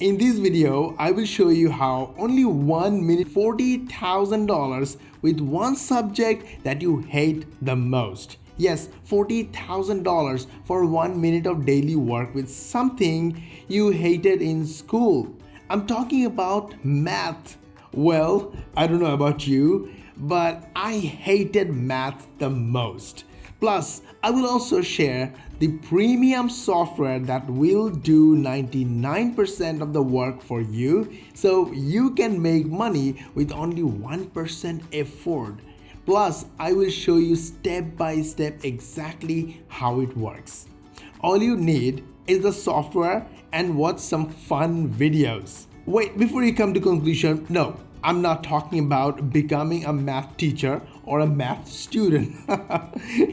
In this video, I will show you how only 1 minute $40,000 with one subject that you hate the most. Yes, $40,000 for 1 minute of daily work with something you hated in school. I'm talking about math. Well, I don't know about you, but I hated math the most. Plus, I will also share the premium software that will do 99% of the work for you so you can make money with only 1% effort. Plus, I will show you step by step exactly how it works. All you need is the software and watch some fun videos. Wait, before you come to conclusion, no, I'm not talking about becoming a math teacher or a math student.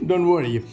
Don't worry.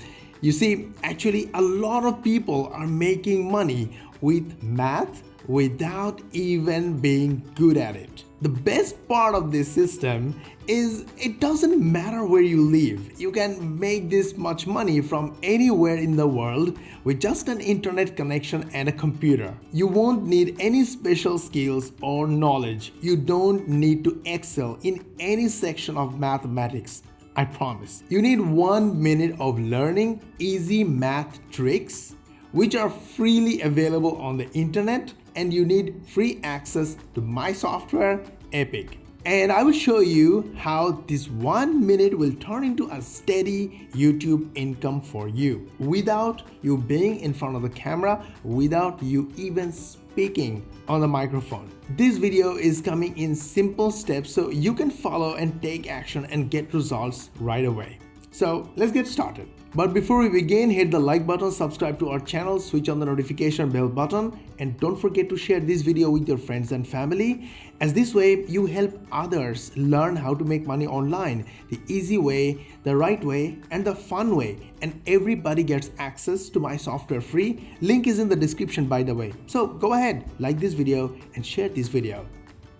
You see, actually, a lot of people are making money with math without even being good at it. The best part of this system is it doesn't matter where you live. You can make this much money from anywhere in the world with just an internet connection and a computer. You won't need any special skills or knowledge. You don't need to excel in any section of mathematics. I promise. You need 1 minute of learning easy math tricks, which are freely available on the internet, and you need free access to my software, Epic. And I will show you how this 1 minute will turn into a steady YouTube income for you without you being in front of the camera, without you even speaking on the microphone. This video is coming in simple steps so you can follow and take action and get results right away. So let's get started. But before we begin, hit the like button, subscribe to our channel, switch on the notification bell button, and don't forget to share this video with your friends and family, as this way you help others learn how to make money online the easy way, the right way, and the fun way, and everybody gets access to my software free. Link is in the description, by the way. So go ahead, like this video and share this video.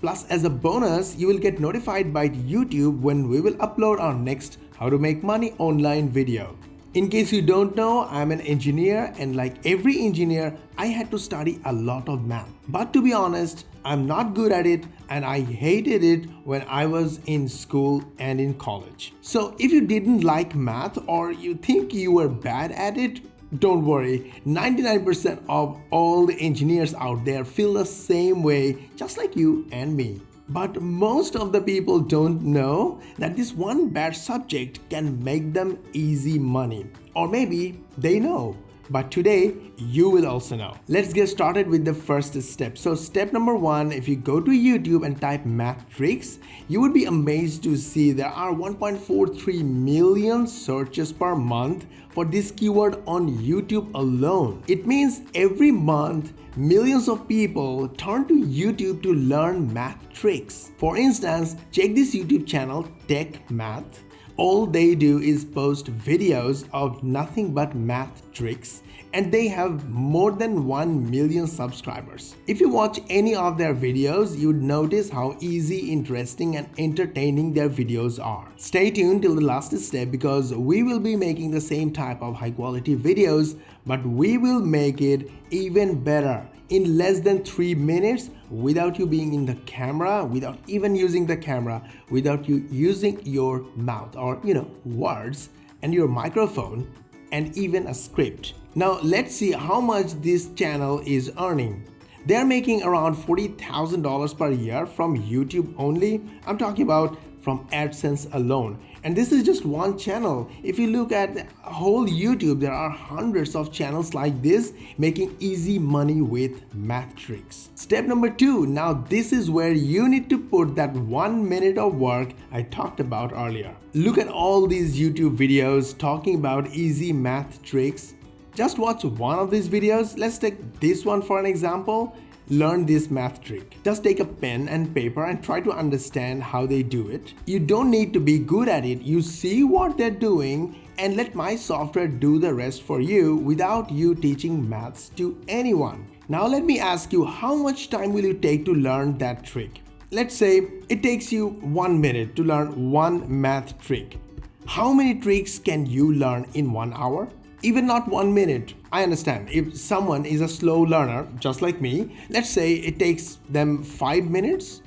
Plus, as a bonus, you will get notified by YouTube when we will upload our next How to Make Money online video. In case you don't know, I'm an engineer, and like every engineer, I had to study a lot of math. But to be honest, I'm not good at it, and I hated it when I was in school and in college. So if you didn't like math or you think you were bad at it, don't worry, 99% of all the engineers out there feel the same way, just like you and me. But most of the people don't know that this one bad subject can make them easy money. Or maybe they know, but today you will also know. Let's get started with the first step. So step number 1, if you go to YouTube and type math tricks, you would be amazed to see there are 1.43 million searches per month for this keyword on YouTube alone. It means every month, millions of people turn to YouTube to learn math tricks. For instance, check this YouTube channel, Tech Math. All they do is post videos of nothing but math tricks, and they have more than 1 million subscribers. If you watch any of their videos, you'd notice how easy, interesting, and entertaining their videos are. Stay tuned till the last step because we will be making the same type of high quality videos, but we will make it even better in less than 3 minutes without you being in the camera, without even using the camera, without you using your mouth or words and your microphone and even a script. Now let's see how much this channel is earning. They're making around $40,000 per year from YouTube only. I'm talking about from AdSense alone. And this is just one channel. If you look at the whole YouTube, there are hundreds of channels like this making easy money with math tricks. Step number 2, now this is where you need to put that 1 minute of work I talked about earlier. Look at all these YouTube videos talking about easy math tricks. Just watch one of these videos. Let's take this one for an example. Learn this math trick. Just take a pen and paper and try to understand how they do it. You don't need to be good at it. You see what they're doing and let my software do the rest for you without you teaching maths to anyone. Now let me ask you, how much time will you take to learn that trick? Let's say it takes you 1 minute to learn one math trick. How many tricks can you learn in 1 hour? even not 1 minute. I understand if someone is a slow learner, just like me, let's say it takes them 5 minutes,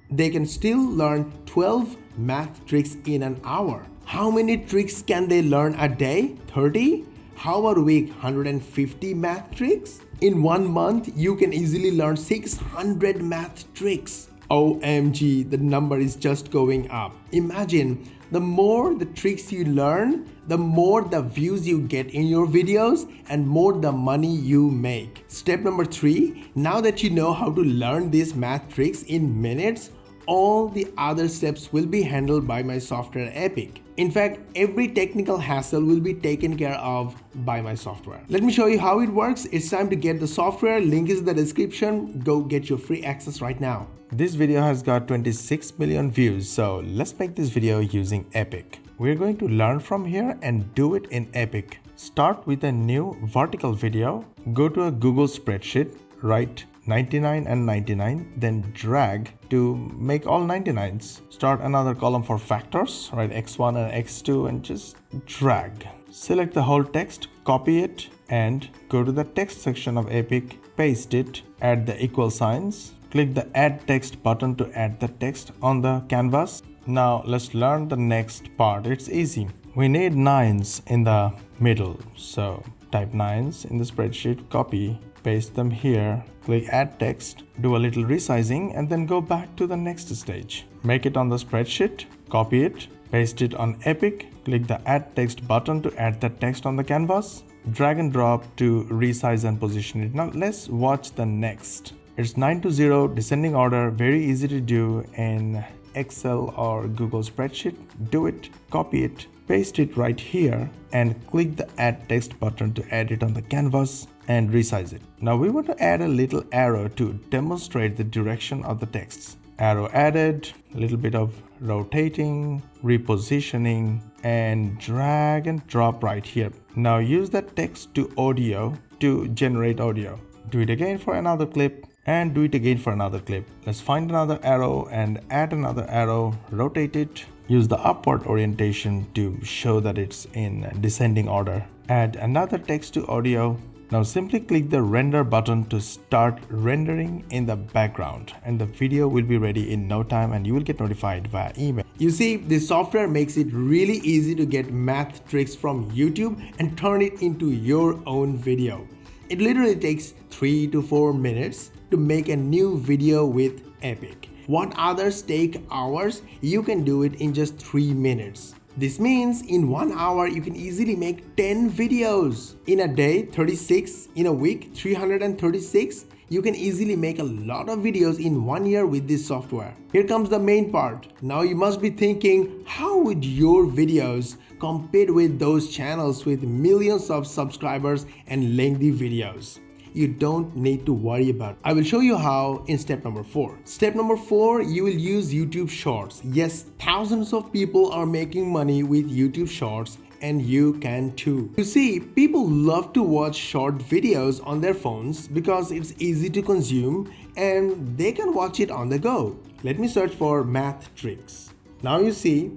they can still learn 12 math tricks in an hour. How many tricks can they learn a day? 30? How about a week? 150 math tricks? In 1 month, you can easily learn 600 math tricks. OMG, the number is just going up. Imagine, the more the tricks you learn, the more the views you get in your videos and more the money you make. Step number 3, now that you know how to learn these math tricks in minutes, all the other steps will be handled by my software Epic. In fact, every technical hassle will be taken care of by my software. Let me show you how it works. It's time to get the software. Link is in the description. Go get your free access right now. This video has got 26 million views, so let's make this video using Epic. We're going to learn from here and do it in Epic. Start with a new vertical video. Go to a Google spreadsheet, write 99 and 99, then drag to make all 99s. Start another column for factors, write x1 and x2 and just drag. Select the whole text, copy it and go to the text section of Epic, paste it, add the equal signs, click the add text button to add the text on the canvas. Now let's learn the next part. It's easy. We need 9s in the middle, so type 9s in the spreadsheet, copy, paste them here, click add text, do a little resizing and then go back to the next stage. Make it on the spreadsheet, copy it, paste it on Epic, click the add text button to add the text on the canvas, drag and drop to resize and position it. Now let's watch the next. It's 9 to 0 descending order, very easy to do in Excel or Google spreadsheet. Do it, copy it, paste it right here and click the add text button to add it on the canvas and resize it. Now we want to add a little arrow to demonstrate the direction of the texts. Arrow added, a little bit of rotating, repositioning and drag and drop right here. Now use that text to audio to generate audio. Do it again for another clip and do it again for another clip. Let's find another arrow and add another arrow, rotate it, use the upward orientation to show that it's in descending order. Add another text to audio. Now simply click the render button to start rendering in the background and the video will be ready in no time and you will get notified via email. You see, this software makes it really easy to get math tricks from YouTube and turn it into your own video. It literally takes 3 to 4 minutes to make a new video with Epic. What others take hours, you can do it in just 3 minutes. This means in 1 hour, you can easily make 10 videos. In a day, 36. In a week, 336. You can easily make a lot of videos in 1 year with this software. Here comes the main part. Now you must be thinking, how would your videos compete with those channels with millions of subscribers and lengthy videos? You don't need to worry about it. I will show you how in step number 4. Step number 4, you will use YouTube Shorts. Yes, thousands of people are making money with YouTube Shorts and you can too. You see, people love to watch short videos on their phones because it's easy to consume and they can watch it on the go. Let me search for math tricks. Now you see,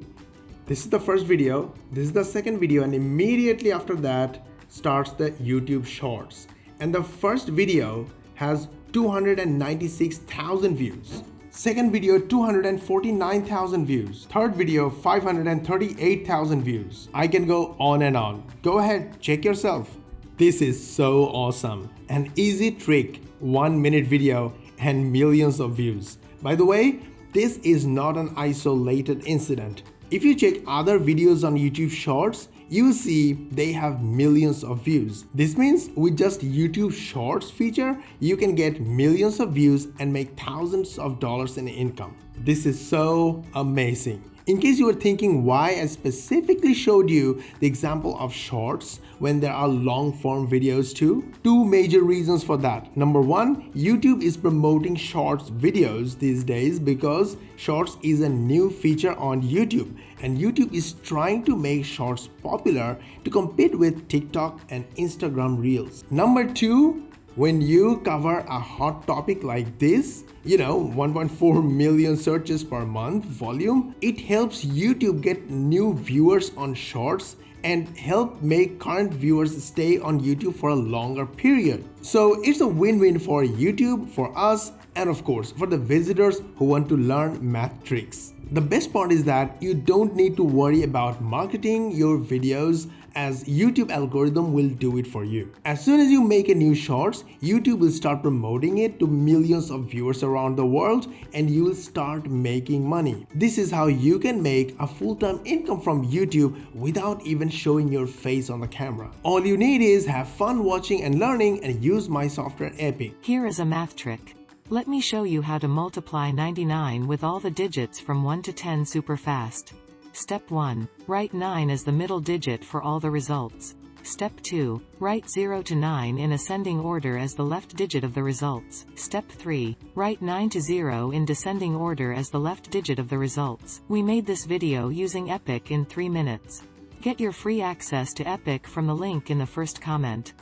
this is the first video, this is the second video and immediately after that starts the YouTube Shorts. And the first video has 296,000 views. Second video, 249,000 views. Third video, 538,000 views. I can go on and on. Go ahead, check yourself. This is so awesome. An easy trick, 1 minute video and millions of views. By the way, this is not an isolated incident. If you check other videos on YouTube Shorts, you see they have millions of views. This means with just YouTube Shorts feature, you can get millions of views and make thousands of dollars in income. This is so amazing. In case you were thinking why I specifically showed you the example of shorts when there are long form videos too, 2 major reasons for that. Number 1, YouTube is promoting shorts videos these days because shorts is a new feature on YouTube and YouTube is trying to make shorts popular to compete with TikTok and Instagram Reels. Number 2, when you cover a hot topic like this, 1.4 million searches per month volume, it helps YouTube get new viewers on shorts and help make current viewers stay on YouTube for a longer period. So it's a win-win for YouTube, for us, and of course for the visitors who want to learn math tricks. The best part is that you don't need to worry about marketing your videos, as YouTube algorithm will do it for you. As soon as you make a new shorts, YouTube will start promoting it to millions of viewers around the world and you will start making money. This is how you can make a full-time income from YouTube without even showing your face on the camera. All you need is have fun watching and learning and use my software Epic. Here is a math trick. Let me show you how to multiply 99 with all the digits from 1 to 10 super fast. Step 1. Write 9 as the middle digit for all the results. Step 2. Write 0 to 9 in ascending order as the left digit of the results. Step 3. Write 9 to 0 in descending order as the left digit of the results. We made this video using Epic in 3 minutes. Get your free access to Epic from the link in the first comment.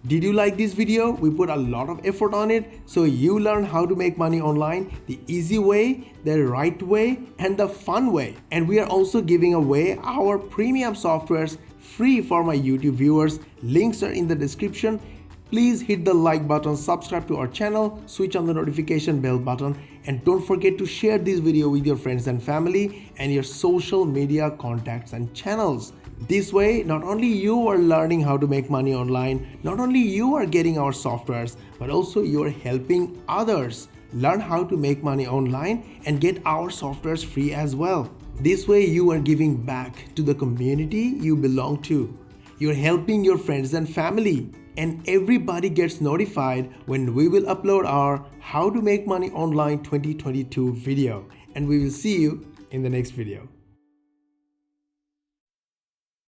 Did you like this video? We put a lot of effort on it, so you learn how to make money online the easy way, the right way, and the fun way. And we are also giving away our premium softwares free for my YouTube viewers. Links are in the description. Please hit the like button, subscribe to our channel, switch on the notification bell button, and don't forget to share this video with your friends and family and your social media contacts and channels. This way, not only you are learning how to make money online, not only you are getting our softwares, but also you are helping others learn how to make money online and get our softwares free as well. This way, you are giving back to the community you belong to. You're helping your friends and family, and everybody gets notified when we will upload our How to Make Money Online 2022 video. And we will see you in the next video.